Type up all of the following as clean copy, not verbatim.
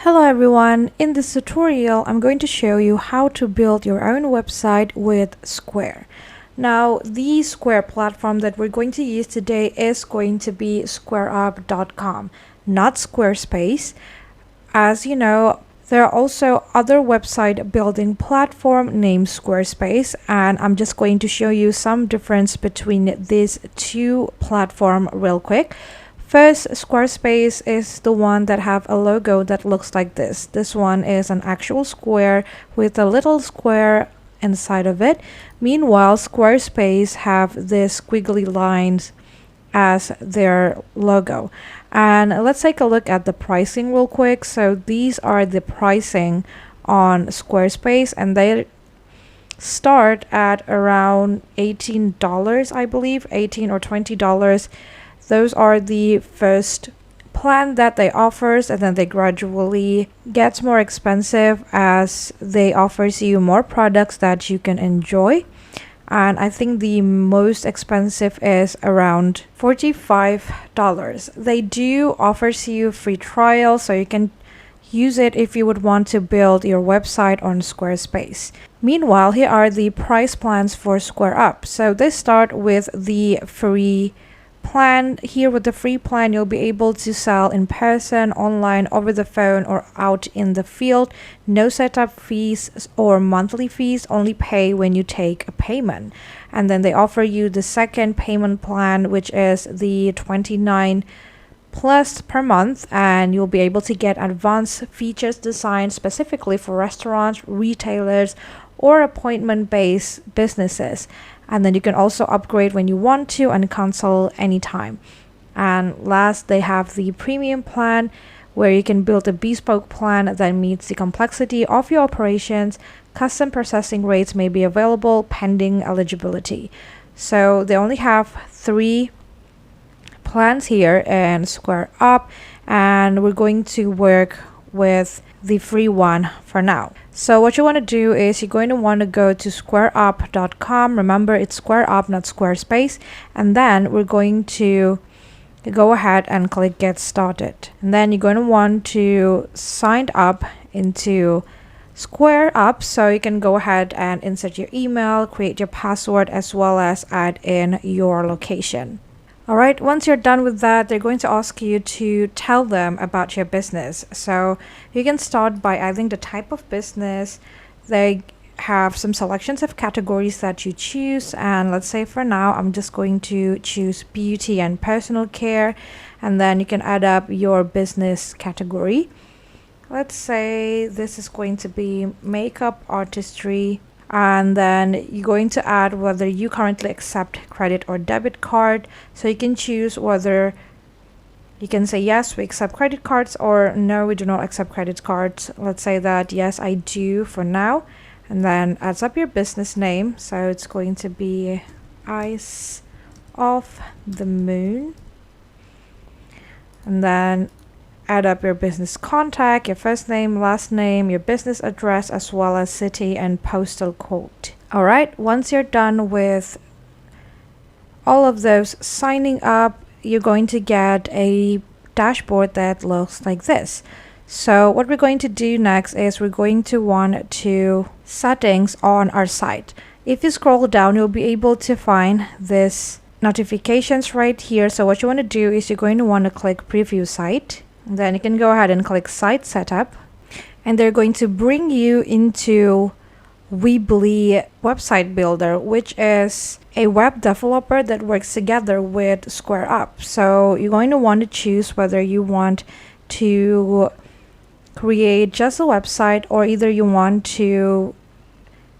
Hello everyone, in this tutorial I'm going to show you how to build your own website with Square. Now the Square platform that we're going to use today is going to be squareup.com, not Squarespace. As you know, there are also other website building platform named Squarespace, and I'm just going to show you some difference between these two platforms real quick. First, Squarespace is the one that have a logo that looks like this. This one is an actual square with a little square inside of it. Meanwhile, Squarespace have this squiggly lines as their logo. And let's take a look at the pricing real quick. So these are the pricing on Squarespace, and they start at around $18, I believe, $18 or $20. Those are the first plan that they offers, and then they gradually gets more expensive as they offers you more products that you can enjoy. And I think the most expensive is around $45. They do offers you free trial, so you can use it if you would want to build your website on Squarespace. Meanwhile, here are the price plans for SquareUp. So they start with the free plan. Here with the free plan, you'll be able to sell in person, online, over the phone, or out in the field. No setup fees or monthly fees, only pay when you take a payment. And then they offer you the second payment plan, which is the 29 plus per month, and you'll be able to get advanced features designed specifically for restaurants, retailers, or appointment-based businesses. And then you can also upgrade when you want to and cancel anytime. And last, they have the premium plan, where you can build a bespoke plan that meets the complexity of your operations. Custom processing rates may be available pending eligibility. So they only have 3 plans here in SquareUp, and we're going to work with the free one for now. So what you want to do is you're going to want to go to squareup.com. Remember, it's SquareUp, not Squarespace. And then we're going to go ahead and click Get Started. And then you're going to want to sign up into SquareUp, so you can go ahead and insert your email, create your password, as well as add in your location. Alright, once you're done with that, they're going to ask you to tell them about your business. So you can start by adding the type of business. They have some selections of categories that you choose, and let's say for now I'm just going to choose beauty and personal care, and then you can add up your business category. Let's say this is going to be makeup artistry, and then you're going to add whether you currently accept credit or debit card. So you can choose whether you can say yes, we accept credit cards, or no, we do not accept credit cards. Let's say that yes, I do for now, and then adds up your business name. So it's going to be Eyes of the Moon, and then add up your business contact, your first name, last name, your business address, as well as city and postal code. Alright, once you're done with all of those signing up, you're going to get a dashboard that looks like this. So what we're going to do next is we're going to want to settings on our site. If you scroll down, you'll be able to find this notifications right here. So what you want to do is you're going to want to click preview site. Then you can go ahead and click site setup, and they're going to bring you into Weebly website builder, which is a web developer that works together with SquareUp. So you're going to want to choose whether you want to create just a website, or either you want to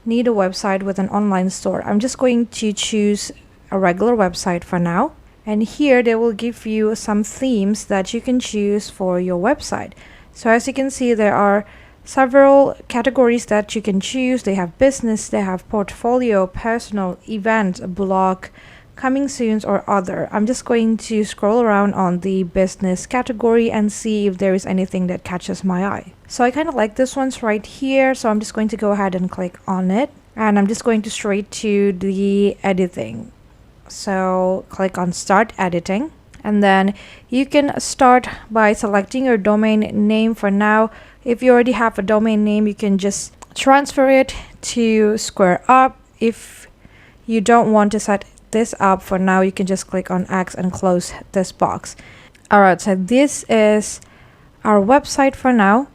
need a website with an online store. I'm just going to choose a regular website for now. And here they will give you some themes that you can choose for your website. So as you can see, there are several categories that you can choose. They have business, they have portfolio, personal, event, blog, coming soon, or other. I'm just going to scroll around on the business category and see if there is anything that catches my eye. So I kind of like this one's right here, so I'm just going to go ahead and click on it. And I'm just going to straight to the editing. So click on start editing. And then you can start by selecting your domain name. For now, if you already have a domain name, you can just transfer it to SquareUp. If you don't want to set this up for now, you can just click on X and close this box. Alright, so this is our website for now.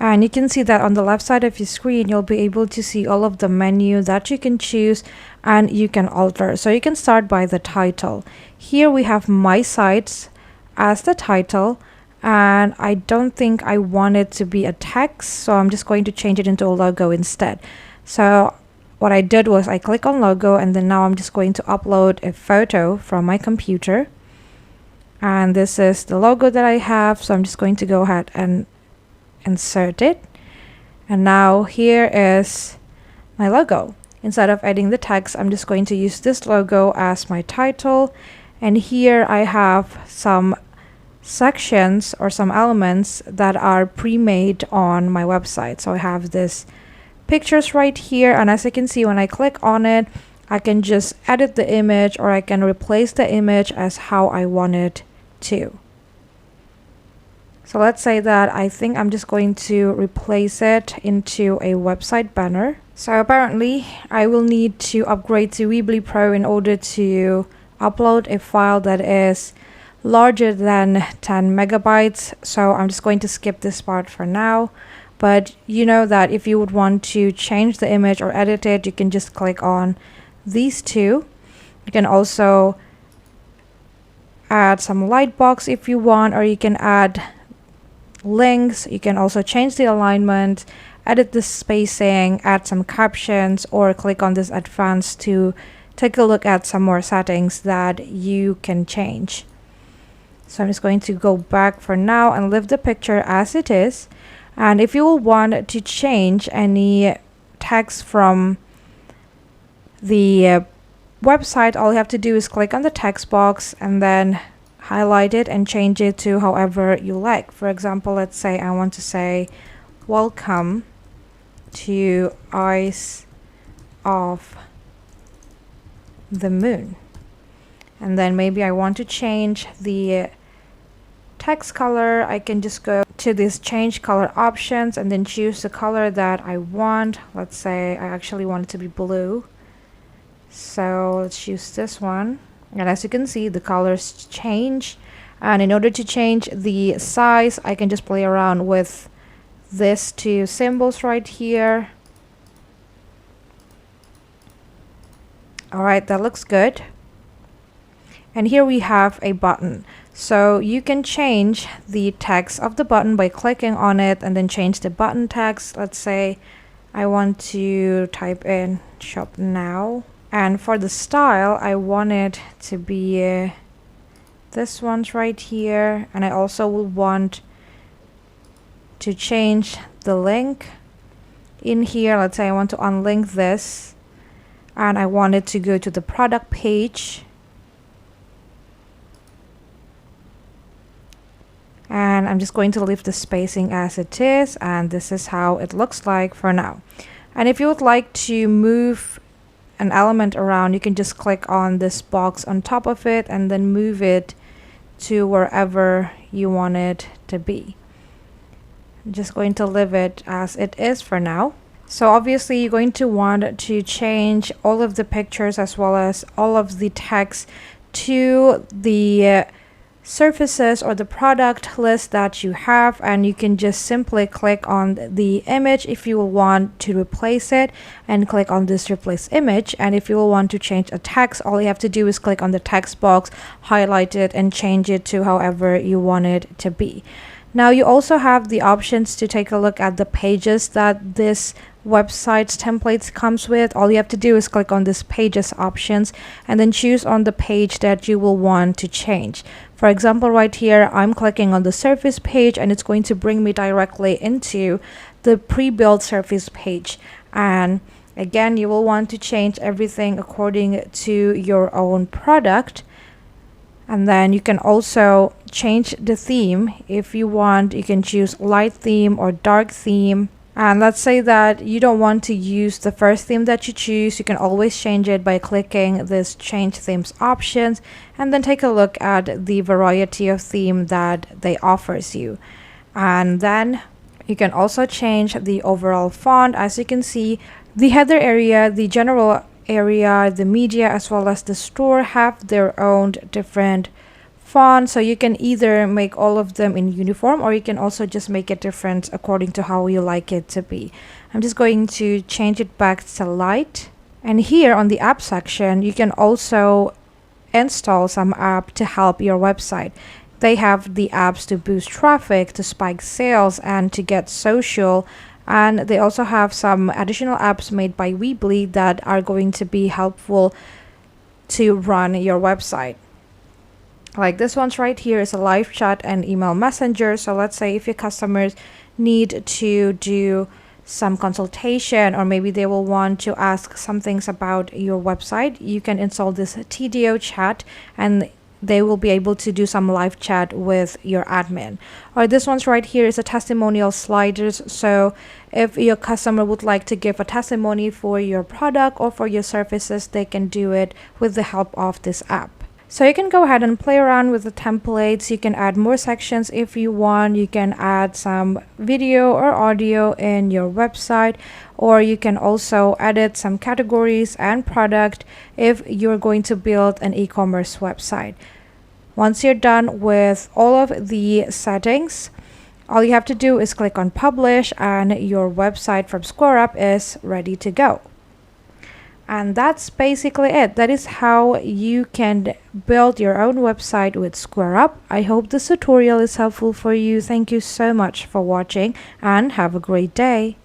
And you can see that on the left side of your screen, you'll be able to see all of the menu that you can choose and you can alter. So you can start by the title. Here we have My Sites as the title, and I don't think I want it to be a text, so I'm just going to change it into a logo instead. So what I did was I click on logo, and then now I'm just going to upload a photo from my computer. And this is the logo that I have, so I'm just going to go ahead and insert it. And now here is my logo. Instead of adding the text, I'm just going to use this logo as my title. And here I have some sections or some elements that are pre-made on my website. So I have this pictures right here, and as you can see, when I click on it, I can just edit the image, or I can replace the image as how I want it to. So let's say that I think I'm just going to replace it into a website banner. So apparently I will need to upgrade to Weebly Pro in order to upload a file that is larger than 10 megabytes. So I'm just going to skip this part for now. But you know that if you would want to change the image or edit it, you can just click on these two. You can also add some lightbox if you want, or you can add links. You can also change the alignment, edit the spacing, add some captions, or click on this advanced to take a look at some more settings that you can change. So I'm just going to go back for now and leave the picture as it is. And if you will want to change any text from the website, all you have to do is click on the text box and then highlight it and change it to however you like. For example, let's say I want to say welcome to Eyes of the Moon, and then maybe I want to change the text color. I can just go to this change color options and then choose the color that I want. Let's say I actually want it to be blue, so let's choose this one. And as you can see, the colors change, and in order to change the size, I can just play around with these two symbols right here. Alright, that looks good. And here we have a button. So you can change the text of the button by clicking on it and then change the button text. Let's say I want to type in shop now. And for the style, I want it to be this one's right here. And I also will want to change the link in here. Let's say I want to unlink this, and I want it to go to the product page. And I'm just going to leave the spacing as it is, and this is how it looks like for now. And if you would like to move an element around, you can just click on this box on top of it and then move it to wherever you want it to be. I'm just going to leave it as it is for now. So obviously you're going to want to change all of the pictures as well as all of the text to the surfaces or the product list that you have, and you can just simply click on the image if you will want to replace it, and click on this replace image. And if you will want to change a text, all you have to do is click on the text box, highlight it, and change it to however you want it to be. Now you also have the options to take a look at the pages that this website's templates comes with. All you have to do is click on this pages options and then choose on the page that you will want to change. For example, right here, I'm clicking on the surface page, and it's going to bring me directly into the pre-built surface page. And again, you will want to change everything according to your own product. And then you can also change the theme if you want. You can choose light theme or dark theme. And let's say that you don't want to use the first theme that you choose. You can always change it by clicking this change themes options and then take a look at the variety of theme that they offers you. And then you can also change the overall font. As you can see, the header area, the general area, the media, as well as the store have their own different font, so you can either make all of them in uniform or you can also just make it different according to how you like it to be. I'm just going to change it back to light, and here on the app section you can also install some app to help your website. They have the apps to boost traffic, to spike sales, and to get social, and they also have some additional apps made by Weebly that are going to be helpful to run your website. Like this one's right here is a live chat and email messenger. So let's say if your customers need to do some consultation, or maybe they will want to ask some things about your website, you can install this TDO chat and they will be able to do some live chat with your admin. Or this one's right here is a testimonial sliders. So if your customer would like to give a testimony for your product or for your services, they can do it with the help of this app. So you can go ahead and play around with the templates. You can add more sections if you want. You can add some video or audio in your website, or you can also edit some categories and product if you're going to build an e-commerce website. Once you're done with all of the settings, all you have to do is click on publish and your website from SquareUp is ready to go. And that's basically it. That is how you can build your own website with SquareUp. I hope this tutorial is helpful for you. Thank you so much for watching and have a great day.